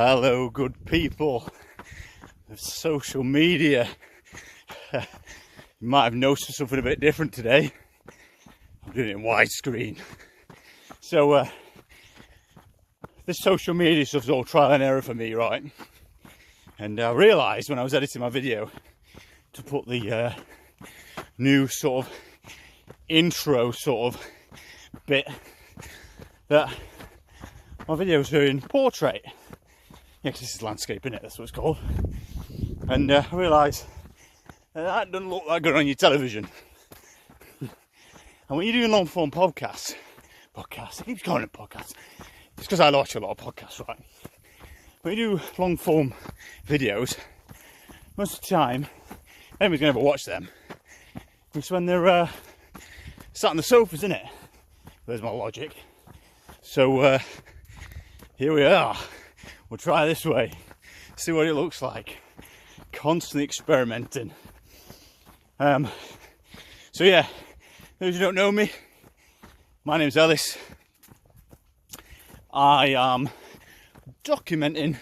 Hello, good people of social media. You might have noticed something a bit different today. I'm doing it in widescreen. So, this social media stuff's all trial and error for me, right? And I realised when I was editing my video to put the new sort of intro sort of bit that my videos are in portrait. Yeah, because this is landscape, innit? That's what it's called. And I realised that doesn't look that good on your television. And when you're doing long form podcasts, I keep calling it podcasts. It's because I watch a lot of podcasts, right? When you do long form videos, most of the time, anybody's going to ever watch them. It's when they're sat on the sofas, innit? There's my logic. So here we are. We'll try this way, see what it looks like. Constantly experimenting. So yeah, those who don't know me, my name's Ellis. I am documenting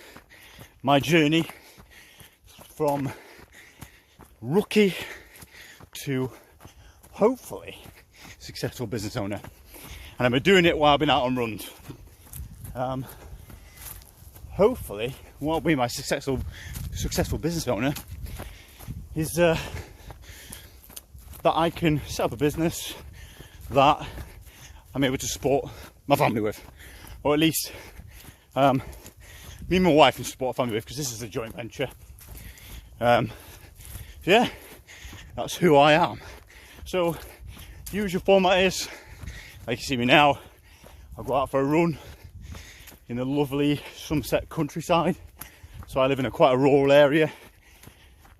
my journey from rookie to hopefully successful business owner. And I've been doing it while I've been out on runs. Hopefully, what will be my successful business owner is that I can set up a business that I'm able to support my family with, or at least me and my wife can support a family with, because this is a joint venture. Yeah, that's who I am. So, the usual format is, like you see me now, I'll go out for a run in the lovely Somerset countryside. So I live in quite a rural area,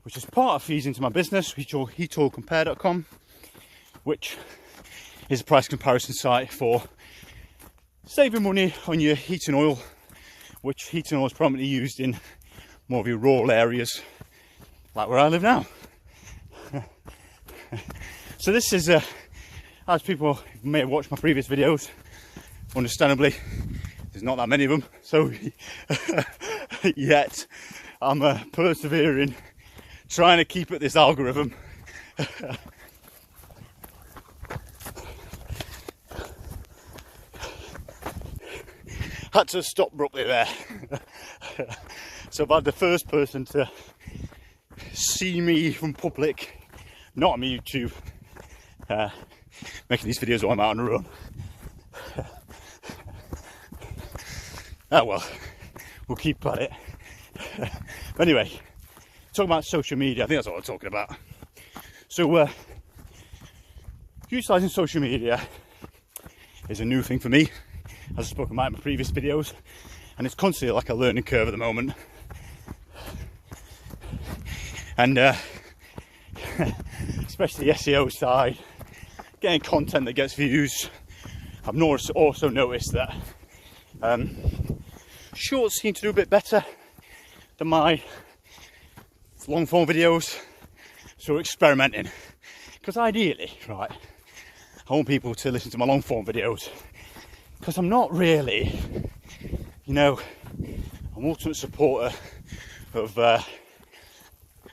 which is part of feeds into my business, heatorcompare.com, which is a price comparison site for saving money on your heating oil, which heating oil is prominently used in more of your rural areas, like where I live now. So this is, as people may have watched my previous videos, understandably, there's not that many of them, so yet I'm persevering, trying to keep at this algorithm. Had to stop abruptly there. So I've had the first person to see me from public, not on my YouTube, making these videos while I'm out on the run. Oh well, we'll keep at it. Anyway, talking about social media, I think that's what I'm talking about. So, utilising social media is a new thing for me, as I've spoken about in my previous videos, and it's constantly like a learning curve at the moment. And especially the SEO side, getting content that gets views. I've also noticed that shorts seem to do a bit better than my long form videos, so experimenting. Because ideally, right, I want people to listen to my long form videos, because I'm not really, an ultimate supporter of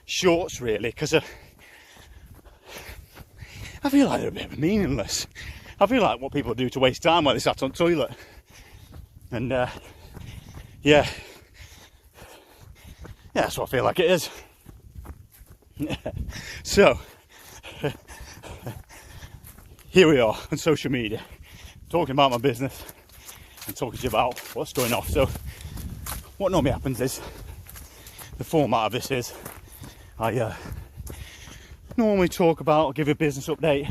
shorts, really, because I feel like they're a bit meaningless. I feel like what people do to waste time while they sat on the toilet. And yeah, that's what I feel like it is. So, here we are on social media, talking about my business and talking to you about what's going off. So, what normally happens is, the format of this is, I normally talk about, give a business update,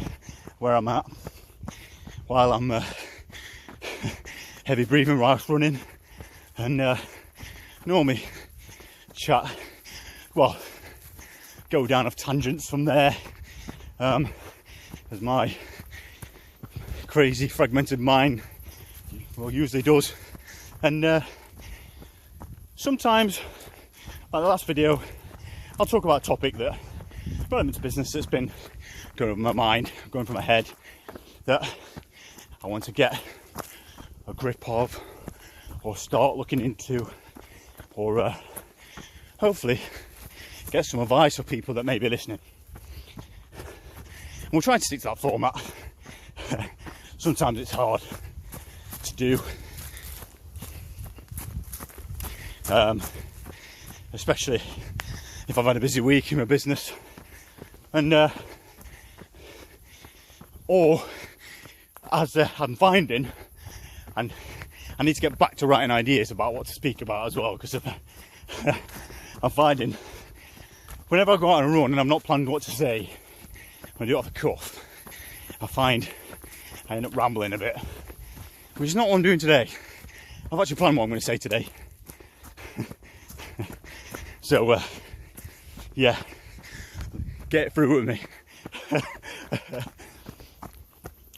where I'm at, while I'm heavy breathing whilst running, and normally chat, well, go down off tangents from there, as my crazy fragmented mind usually does. And sometimes, like the last video, I'll talk about a topic that relevant to business that's been going over my mind, going through my head, that I want to get a grip of or start looking into or hopefully get some advice for people that may be listening. And we're trying to stick to that format. Sometimes it's hard to do, especially if I've had a busy week in my business, and or as I'm finding, and I need to get back to writing ideas about what to speak about as well, because I'm finding whenever I go out on a run and I'm not planning what to say, when I do it off the cuff, I find I end up rambling a bit, which is not what I'm doing today. I've actually planned what I'm going to say today. So, yeah, get through with me.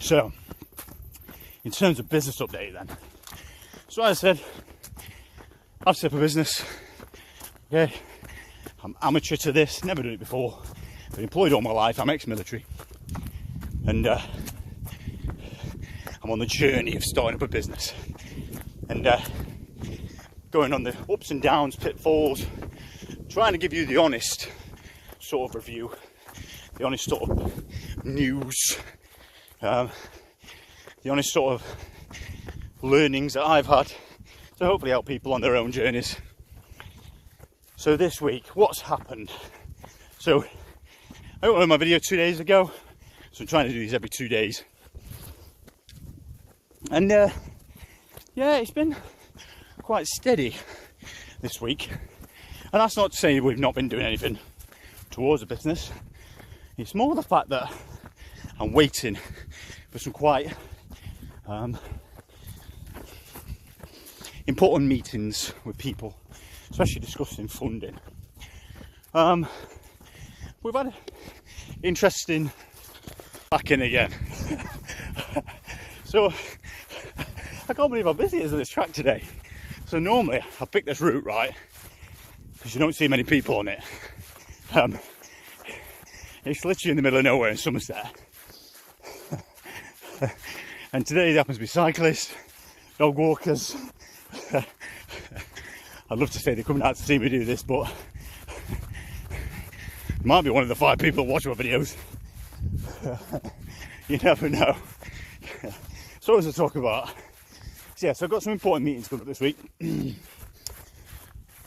So, in terms of business update then. So as I said, I've set up a business. Okay, I'm amateur to this, never done it before. Been employed all my life, I'm ex-military. And I'm on the journey of starting up a business. And going on the ups and downs, pitfalls, trying to give you the honest sort of review, the honest sort of news, the honest sort of learnings that I've had to hopefully help people on their own journeys. So this week, what's happened? So I uploaded my video 2 days ago, so I'm trying to do these every 2 days. And yeah, it's been quite steady this week. And that's not to say we've not been doing anything towards the business. It's more the fact that I'm waiting for some quite important meetings with people, especially discussing funding. We've had an interesting back in again. So I can't believe how busy it is on this track today. So normally I pick this route, right, because you don't see many people on it. It's literally in the middle of nowhere in Somerset. And today there happens to be cyclists, dog walkers. I'd love to say they're coming out to see me do this, but might be one of the 5 people that watch my videos. You never know. So as I talk about, so yeah, so I've got some important meetings coming up this week.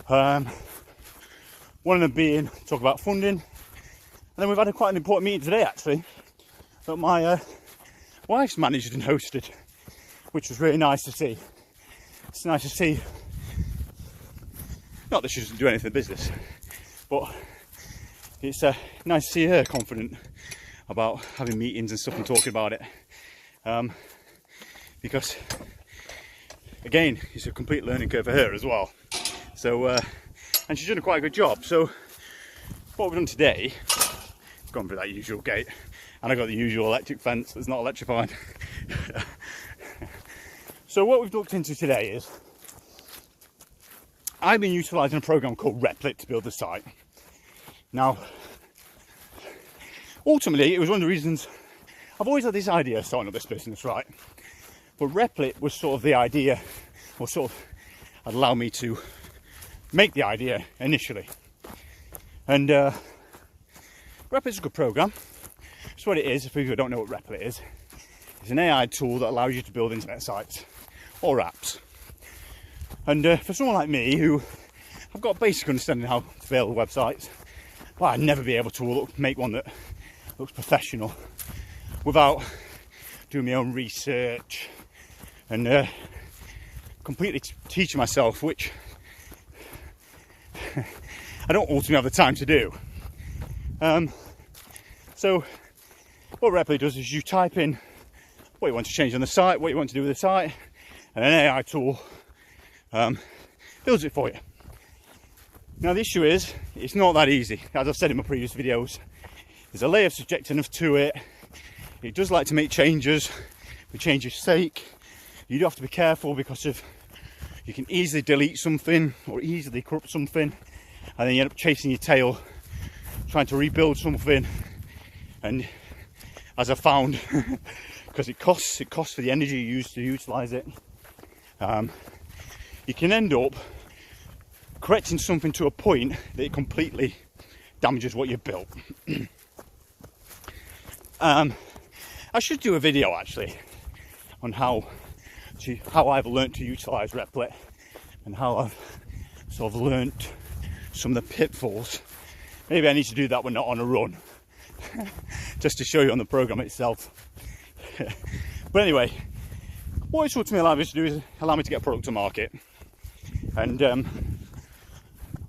One of them being talk about funding, and then we've had quite an important meeting today actually that my wife's managed and hosted, which was really nice to see. It's nice to see, not that she doesn't do anything in business, but it's nice to see her confident about having meetings and stuff and talking about it, because again it's a complete learning curve for her as well. So and she's done a quite a good job. So what we've done today, gone through that usual gate, and I got the usual electric fence that's not electrified. So what we've looked into today is I've been utilising a program called Replit to build the site. Now, ultimately, it was one of the reasons I've always had this idea of starting up this business, right? But Replit was sort of the idea, or sort of allowed me to make the idea initially. And Replit's a good program. That's what it is. If people don't know what Replit is, it's an AI tool that allows you to build internet sites or apps. And for someone like me, who I've got a basic understanding how to build websites, but I'd never be able to make one that looks professional without doing my own research and completely teaching myself, which I don't ultimately have the time to do. So what Replit does is you type in what you want to change on the site, what you want to do with the site, and an AI tool builds it for you. Now the issue is, it's not that easy. As I've said in my previous videos, there's a layer of subjectiveness to it. It does like to make changes for change's sake. You do have to be careful because you can easily delete something or easily corrupt something, and then you end up chasing your tail trying to rebuild something. And as I found, because it costs for the energy you use to utilise it, you can end up correcting something to a point that it completely damages what you've built. I should do a video actually on how I've learnt to utilise Replit and how I've sort of learnt some of the pitfalls. Maybe I need to do that when not on a run, just to show you on the program itself. But anyway, what it's ultimately allowed me to do is allow me to get a product to market. And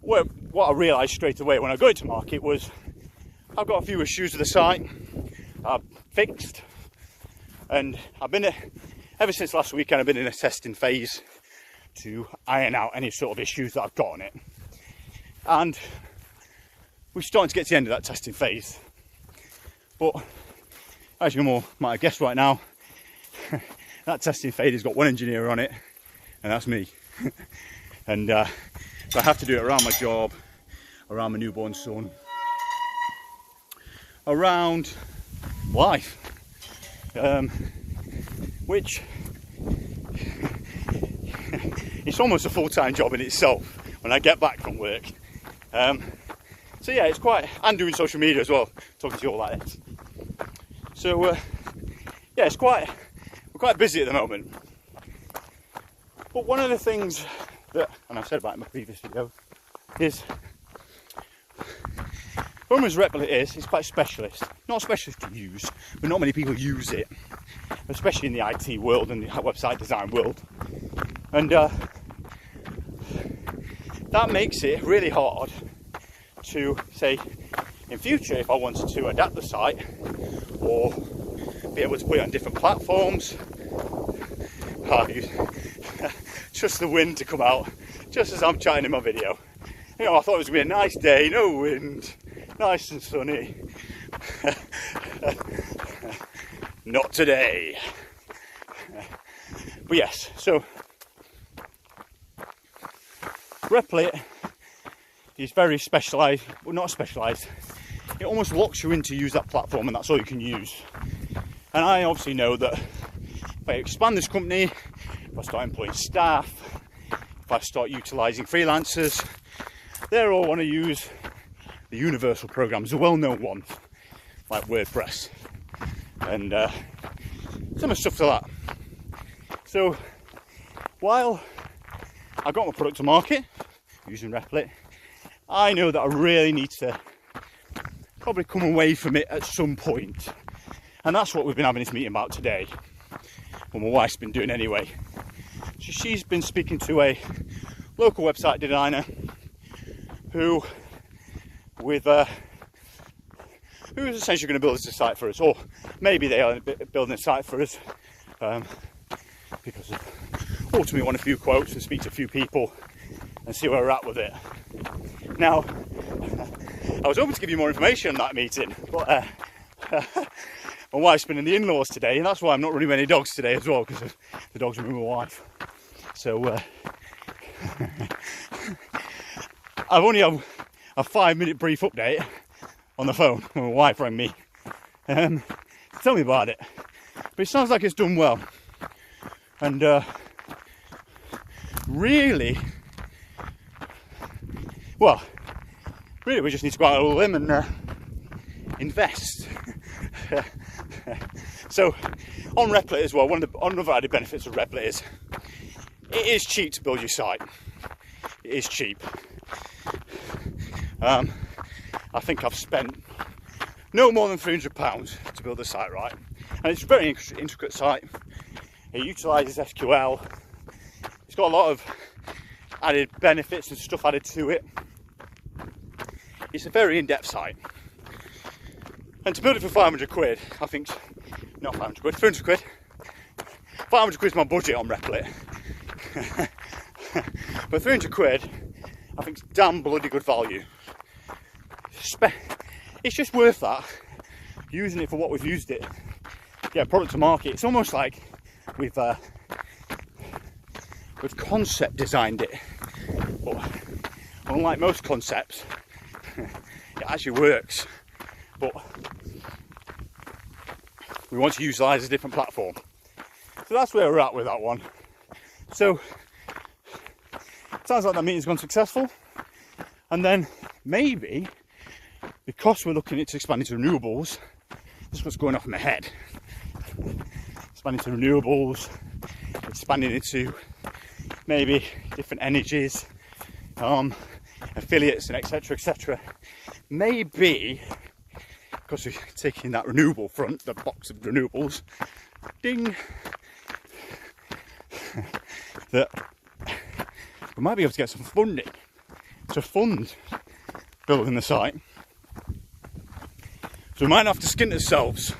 what I realised straight away when I got it to market was I've got a few issues with the site I've fixed, and ever since last weekend I've been in a testing phase to iron out any sort of issues that I've got on it. And we're starting to get to the end of that testing phase. But as you might have guessed right now, that testing phase has got one engineer on it, and that's me. And so I have to do it around my job, around my newborn son, around life, which it's almost a full-time job in itself when I get back from work. So yeah, it's quite, and doing social media as well, talking to you all like this. So yeah, we're quite busy at the moment. But one of the things that, and I've said about it in my previous video, is homeowners Replit is quite specialist. Not specialist to use, but not many people use it, especially in the IT world and the website design world. And that makes it really hard to say, in future, if I wanted to adapt the site or be able to put it on different platforms, just the wind to come out just as I'm chatting in my video. You know, I thought it was going to be a nice day, no wind, nice and sunny. Not today. But yes, so Replit is very specialised, well, not specialised, it almost locks you in to use that platform, and that's all you can use. And I obviously know that if I expand this company, if I start employing staff, if I start utilising freelancers, they all want to use the universal programs, the well-known ones, like WordPress, and some of stuff to that. So while I got my product to market using Replit, I know that I really need to probably come away from it at some point. And that's what we've been having this meeting about today. Well, my wife's been doing anyway. So she's been speaking to a local website designer who is essentially going to build us a site for us, or maybe they are building a site for us because ultimately want a few quotes and speak to a few people and see where we're at with it. Now, I was hoping to give you more information on that meeting, but my wife's been in the in-laws today, and that's why I'm not running many dogs today as well, because the dogs are with my wife. So I've only had a 5-minute brief update on the phone when my wife rang me. Tell me about it. But it sounds like it's done well. And really, we just need to go out on a limb and invest. So on Replit as well, one of the other added benefits of Replit is it is cheap to build your site. It is cheap. I think I've spent no more than £300 to build the site, right? And it's a very intricate site. It utilises SQL. It's got a lot of added benefits and stuff added to it. It's a very in-depth site. And to build it for 500 quid, I think, not 500 quid, 300 quid. 500 quid is my budget on Replit. But 300 quid, I think, is damn bloody good value. It's just worth that, using it for what we've used it. Yeah, product to market. It's almost like we've concept designed it. But unlike most concepts, it actually works. But we want to utilise a different platform. So that's where we're at with that one. So sounds like that meeting's gone successful. And then maybe, because we're looking at expanding to renewables, this is what's going off in my head. Expanding to renewables, expanding into maybe different energies, affiliates and etc. Maybe, because we're taking that renewable front, the box of renewables, ding, that we might be able to get some funding to fund building the site. So we might have to skin ourselves,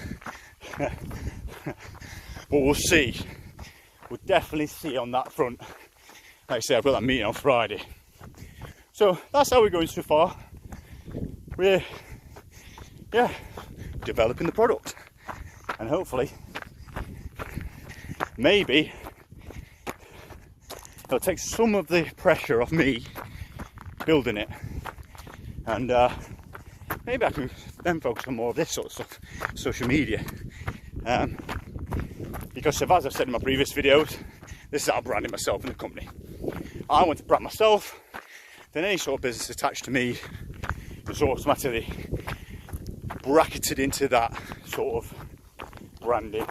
but we'll see. We'll definitely see on that front. Like I say, I've got that meeting on Friday. So that's how we're going so far. We're, developing the product. And hopefully, maybe, it'll take some of the pressure off me building it. And maybe I can then focus on more of this sort of stuff, social media. Because as I've said in my previous videos, this is how I'm branding myself in the company. I want to brand myself, then any sort of business attached to me is automatically bracketed into that sort of branding.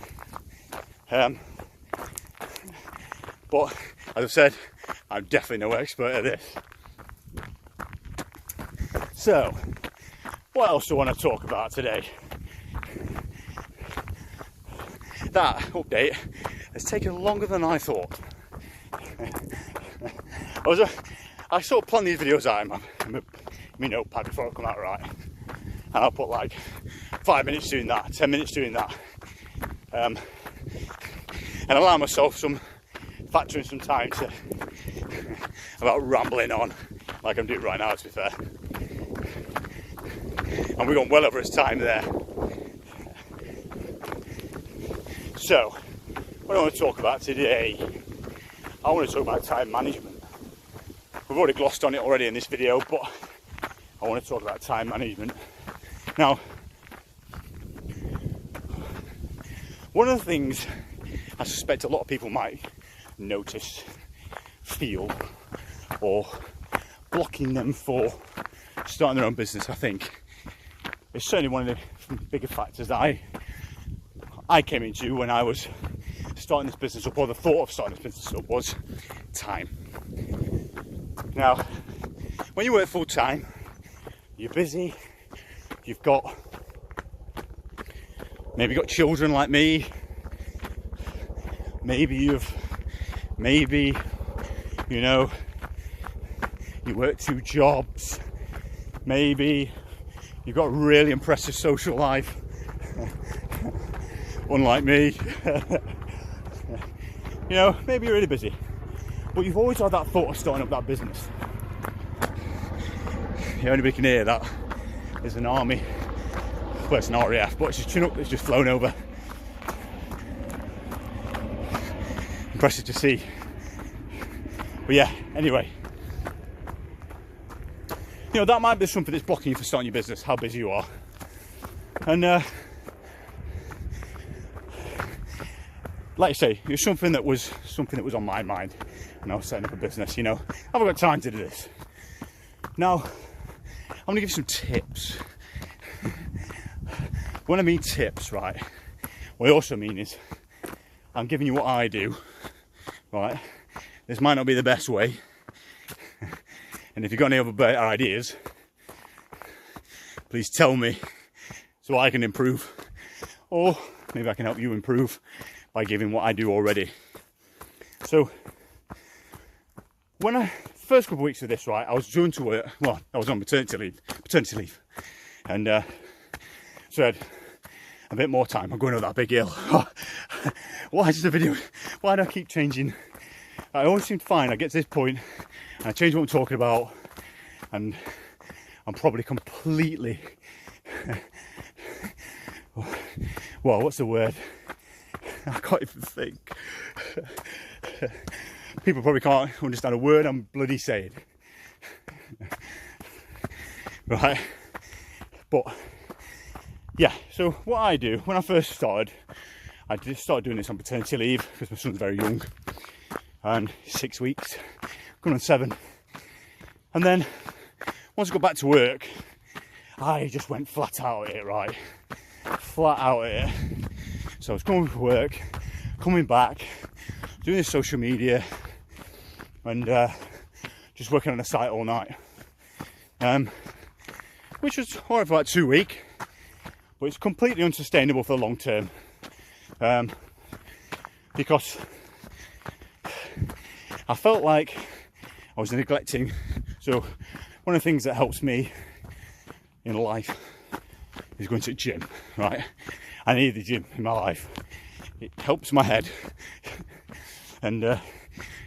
But as I've said, I'm definitely no expert at this. So, what else do I want to talk about today? That update has taken longer than I thought. I sort of plan these videos out in my notepad before I come out, right? And I'll put like 5 minutes doing that, 10 minutes doing that. And allow myself factoring some time to about rambling on like I'm doing right now, to be fair. And we've gone well over his time there. So, what I want to talk about today, I want to talk about time management. We've already glossed on it already in this video, but I want to talk about time management. Now, one of the things I suspect a lot of people might notice, feel, or blocking them for starting their own business, I think, is certainly one of the bigger factors that I came into when I was starting this business up, or the thought of starting this business up, was time. Now, when you work full time, you're busy, you've got maybe got children like me, maybe you work 2 jobs, maybe you've got a really impressive social life, unlike me. Maybe you're really busy, but you've always had that thought of starting up that business. Anybody can hear that. There's an army, well, it's an RAF, but it's just Chinook that's just flown over. Impressive to see. But yeah, anyway, that might be something that's blocking you from starting your business, how busy you are. And like I say, it was something that was on my mind when I was setting up a business. Have I got time to do this? Now, I'm going to give you some tips. When I mean tips, right, what I also mean is I'm giving you what I do, right? This might not be the best way, and if you've got any other better ideas, please tell me so I can improve, or maybe I can help you improve by giving what I do already. So, when I first couple of weeks of this, right, I was due to work. Well, I was on maternity leave, and so I had a bit more time. I'm going over that big hill. Why is the video? Why do I keep changing? I always seem to find I get to this point and I change what I'm talking about, and I'm probably completely well, what's the word? I can't even think. People probably can't understand a word I'm bloody saying. Right? But yeah, so what I do when I first started, I just started doing this on paternity leave because my son's very young, and 6 weeks, coming on 7. And then once I got back to work, I just went flat out at it, right? Flat out at it. So I was going for work, coming back, doing this social media, and just working on the site all night. Which was alright for like 2 weeks, but it's completely unsustainable for the long term. Because I felt like I was neglecting. So one of the things that helps me in life is going to the gym, right? I need the gym in my life. It helps my head and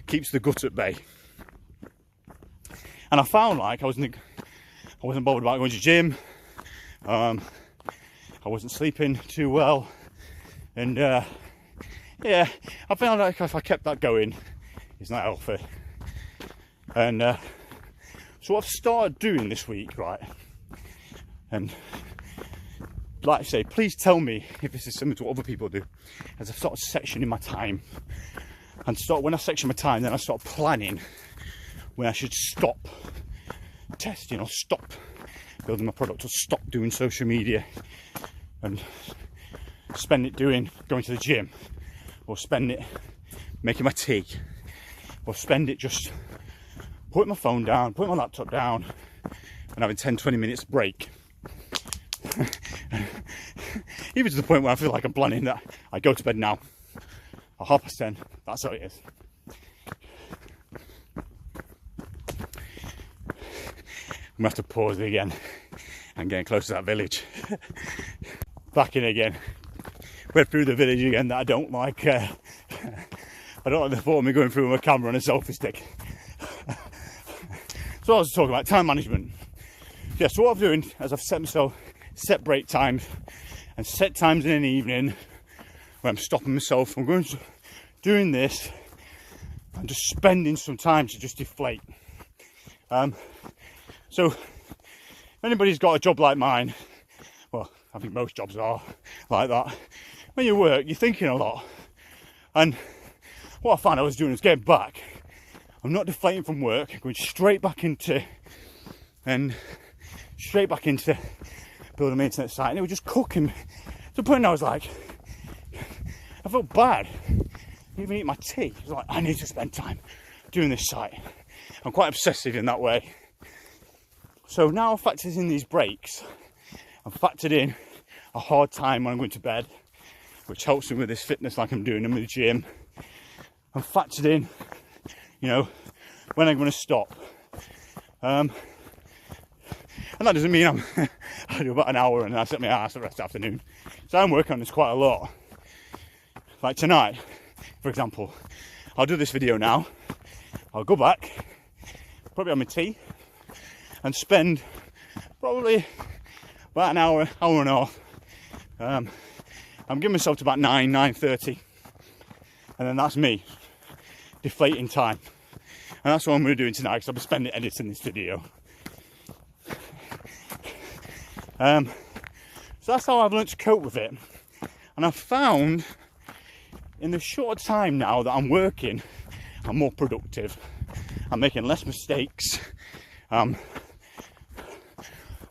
keeps the gut at bay. And I found like I wasn't bothered about going to the gym. I wasn't sleeping too well, and yeah, I found like if I kept that going, it's not healthy. And so what I've started doing this week, right? And like I say, please tell me if this is similar to what other people do. As I've started sectioning my time, and when I section my time, then I start planning when I should stop testing or stop building my product or stop doing social media and spend it going to the gym, or spend it making my tea, or spend it just putting my phone down, putting my laptop down and having 10-20 minutes break. Even to the point where I feel like I'm planning that I go to bed now at 10:30. That's how it is. I'm gonna have to pause it again. I'm getting close to that village. Back in again. Went through the village again that I don't like. I don't like the thought of me going through with a camera and a selfie stick. So I was talking about time management. Yeah, so what I'm doing is I've set myself set break times and set times in the evening where I'm stopping myself from going to doing this and just spending some time to just deflate. So if anybody's got a job like mine, well, I think most jobs are like that. When you work, you're thinking a lot. And what I found I was doing was getting back. I'm not deflating from work, going straight back into building an internet site, and it was just cooking me. To the point I was like, I felt bad. I didn't even eat my tea. I was like, I need to spend time doing this site. I'm quite obsessive in that way. So now I've factored in these breaks. I've factored in a hard time when I'm going to bed, which helps me with this fitness like I'm doing in the gym. I've factored in, you know, when I'm going to stop. And that doesn't mean I do about an hour and I set my ass the rest of the afternoon. So I'm working on this quite a lot. Like tonight, for example, I'll do this video now. I'll go back, probably have my tea, and spend probably about an hour and a half. I'm giving myself to about 9:30, and then that's me deflating time. And that's what I'm going to be doing tonight, because I'll be spending editing this video. So that's how I've learned to cope with it. And I've found in the short time now that I'm working, I'm more productive. I'm making less mistakes.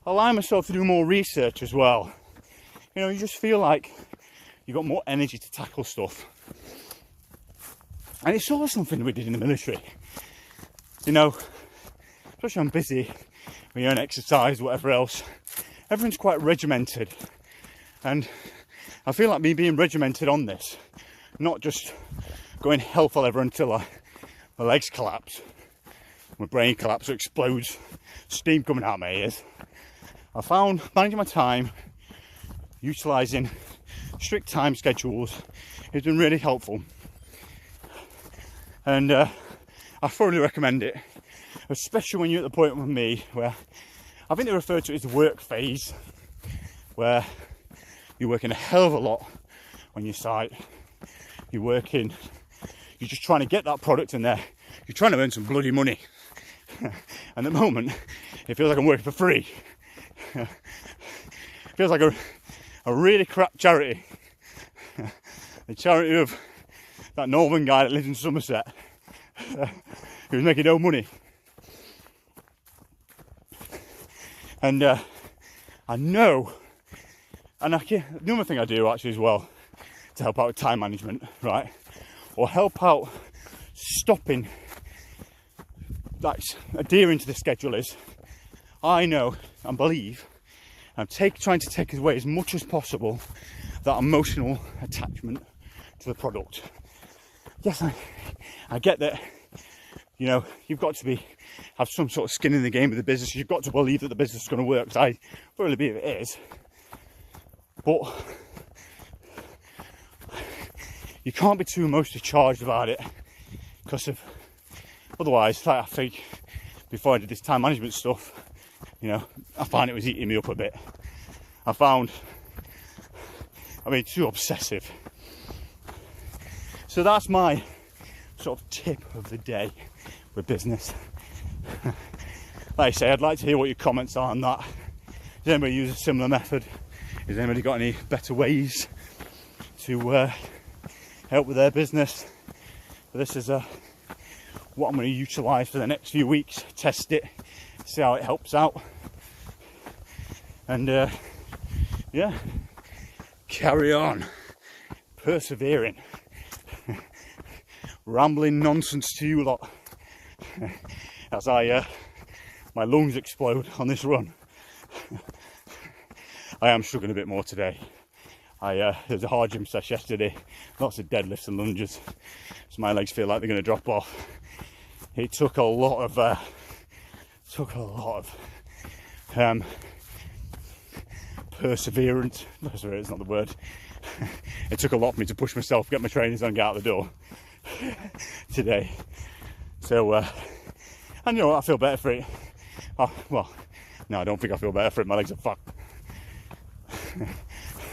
Allowing myself to do more research as well. You know, you just feel like you've got more energy to tackle stuff. And it's sort of something we did in the military. You know, especially when I'm busy, when you're on exercise, whatever else, everyone's quite regimented. And I feel like me being regimented on this, not just going hell for leather until my legs collapse, my brain collapses, explodes, steam coming out of my ears. I found managing my time, utilising strict time schedules, has been really helpful. And I thoroughly recommend it, especially when you're at the point with me where I think they refer to it as the work phase, where you're working a hell of a lot on your site. You're just trying to get that product in there. You're trying to earn some bloody money. And at the moment, it feels like I'm working for free. It feels like a really crap charity. The charity of that northern guy that lives in Somerset. He was making no money. And I know, and another thing I do actually as well to help out with time management, right? Or help out stopping, like adhering to the schedule is, I know and believe I'm trying to take away as much as possible that emotional attachment to the product. Yes, I get that, you know, you've got to have some sort of skin in the game of the business. You've got to believe that the business is going to work, because I really believe it is. But you can't be too emotionally charged about it, because of otherwise, like I think before I did this time management stuff, you know, I found it was eating me up a bit. Too obsessive. So that's my sort of tip of the day with business. Like I say, I'd like to hear what your comments are on that. Does anybody use a similar method? Has anybody got any better ways to help with their business? But this is what I'm going to utilise for the next few weeks. Test it, see how it helps out, and yeah, carry on, persevering, rambling nonsense to you lot as my lungs explode on this run. I am struggling a bit more today. There was a hard gym session yesterday, lots of deadlifts and lunges, so my legs feel like they're going to drop off. It took a lot of perseverance. Perseverance, not the word. It took a lot for me to push myself, get my trainers on, get out the door today. So, and you know what, I feel better for it. Oh, well, no, I don't think I feel better for it. My legs are fucked.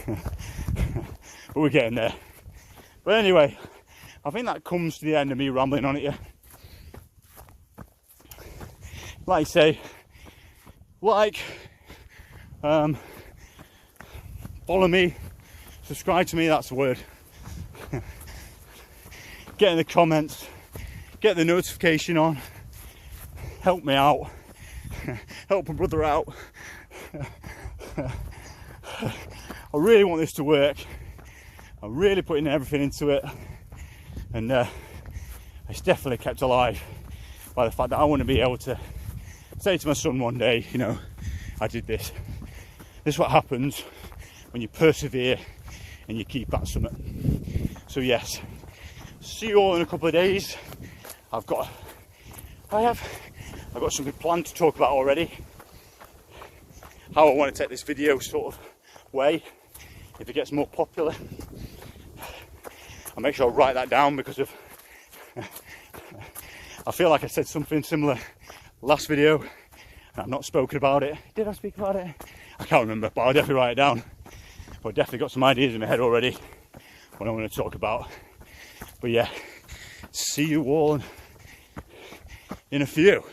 But we're getting there. But anyway, I think that comes to the end of me rambling on at you. Like I say, follow me, subscribe to me, that's the word. Get in the comments, get the notification on, help me out, help my brother out. I really want this to work. I'm really putting everything into it, and it's definitely kept alive by the fact that I want to be able to say to my son one day, you know, I did this. This is what happens when you persevere and you keep at something. So yes, see you all in a couple of days. I've got something planned to talk about already. How I want to take this video sort of way, if it gets more popular. I'll make sure I write that down, because of I feel like I said something similar last video and I've not spoken about it. Did I speak about it? I can't remember, but I'll definitely write it down. I've definitely got some ideas in my head already what I want to talk about. But yeah, see you all in a few.